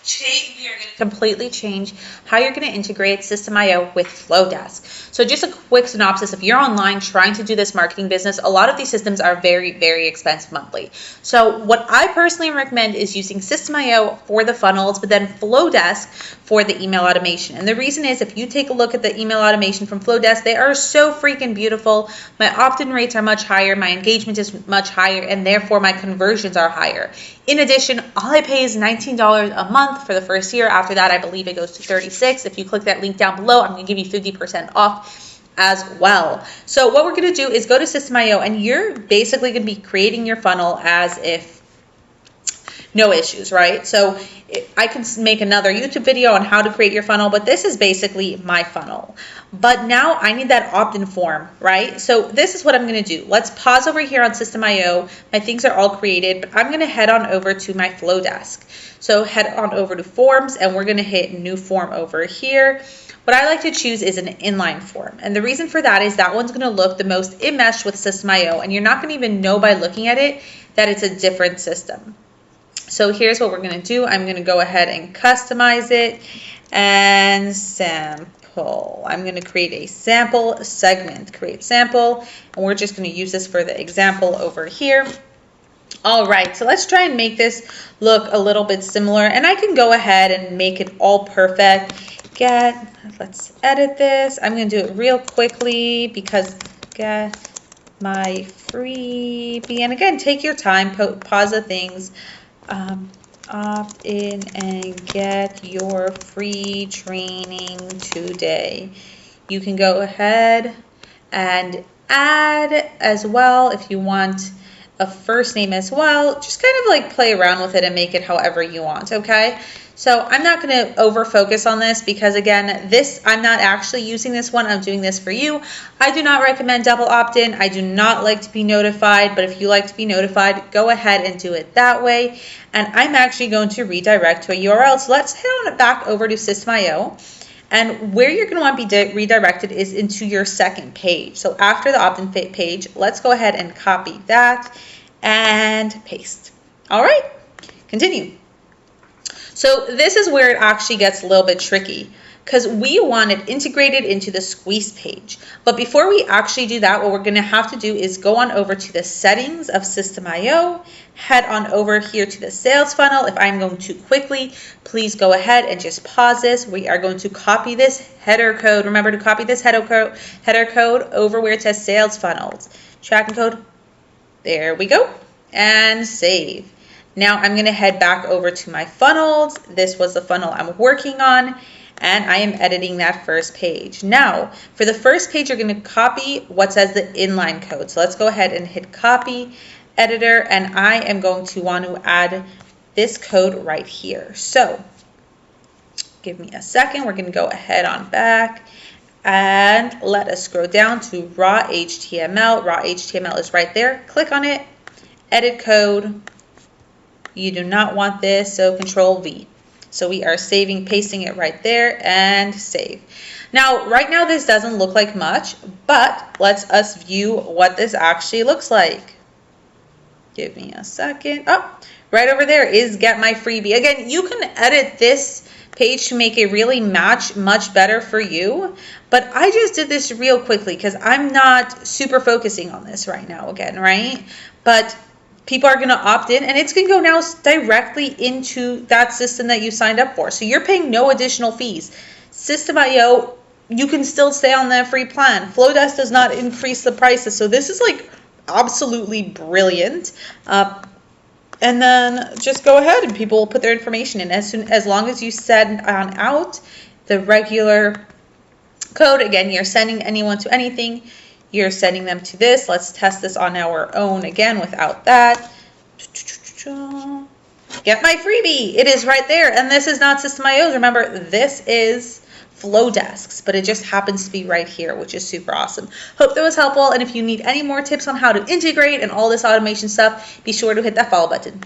Today, we are going to completely change how you're going to integrate Systeme.io with Flodesk. So just a quick synopsis, if you're online trying to do this marketing business, a lot of these systems are very, very expensive monthly. So what I personally recommend is using Systeme.io for the funnels, but then Flodesk for the email automation. And the reason is, if you take a look at the email automation from Flodesk, they are so freaking beautiful. My opt-in rates are much higher, my engagement is much higher, and therefore my conversions are higher. In addition, all I pay is $19 a month for the first year. After that, I believe it goes to $36. If you click that link down below, I'm going to give you 50% off as well. So what we're going to do is go to Systeme.io, and you're basically going to be creating your funnel as if no issues, right? So I can make another YouTube video on how to create your funnel, but this is basically my funnel. But now I need that opt-in form, right? So this is what I'm going to do. Let's pause over here on Systeme.io. My things are all created, but I'm going to head on over to my Flodesk. So head on over to forms, and we're going to hit new form over here. What I like to choose is an inline form. And the reason for that is that one's going to look the most enmeshed with Systeme.io, and you're not going to even know by looking at it that it's a different system. So here's what we're going to do. I'm going to go ahead and customize it and sample. I'm going to create a sample segment, create sample, and we're just going to use this for the example over here. All right, so let's try and make this look a little bit similar, and I can go ahead and make it all perfect. Let's edit this. I'm going to do it real quickly because get my freebie, and again, take your time, pause the things. Opt in and get your free training today. You can go ahead and add as well if you want a first name as well. Just kind of like play around with it and make it however you want, okay? So I'm not going to over focus on this because, again, I'm not actually using this one. I'm doing this for you. I do not recommend double opt-in. I do not like to be notified, but if you like to be notified, go ahead and do it that way. And I'm actually going to redirect to a URL. So let's head on back over to Systeme.io. And where you're going to want to be redirected is into your second page. So after the opt-in page, let's go ahead and copy that and paste. All right, continue. So this is where it actually gets a little bit tricky because we want it integrated into the squeeze page. But before we actually do that, what we're going to have to do is go on over to the settings of Systeme.io, head on over here to the sales funnel. If I'm going too quickly, please go ahead and just pause this. We are going to copy this header code. Remember to copy this header code over where it says sales funnels. Tracking code. There we go. And save. Now I'm going to head back over to my funnels. This was the funnel I'm working on, and I am editing that first page. Now, for the first page, you're going to copy what says the inline code. So let's go ahead and hit copy editor, and I am going to want to add this code right here. So give me a second. We're going to go ahead on back and let us scroll down to raw HTML. Raw HTML is right there. Click on it, edit code. You do not want this, so Control V. So we are pasting it right there and save. Now, right now this doesn't look like much, but let's us view what this actually looks like. Give me a second. Oh, right over there is get my freebie. Again, you can edit this page to make it really match much better for you, but I just did this real quickly because I'm not super focusing on this right now again, right? But people are going to opt in, and it's going to go now directly into that system that you signed up for. So you're paying no additional fees. Systeme.io, you can still stay on that free plan. Flodesk does not increase the prices. So this is like absolutely brilliant. And then just go ahead and people will put their information in. As long as you send on out the regular code, again, you're sending anyone to anything. You're sending them to this. Let's test this on our own again without that. Get my freebie. It is right there. And this is not Systeme.io's. Remember, this is Flodesk's, but it just happens to be right here, which is super awesome. Hope that was helpful. And if you need any more tips on how to integrate and all this automation stuff, be sure to hit that follow button.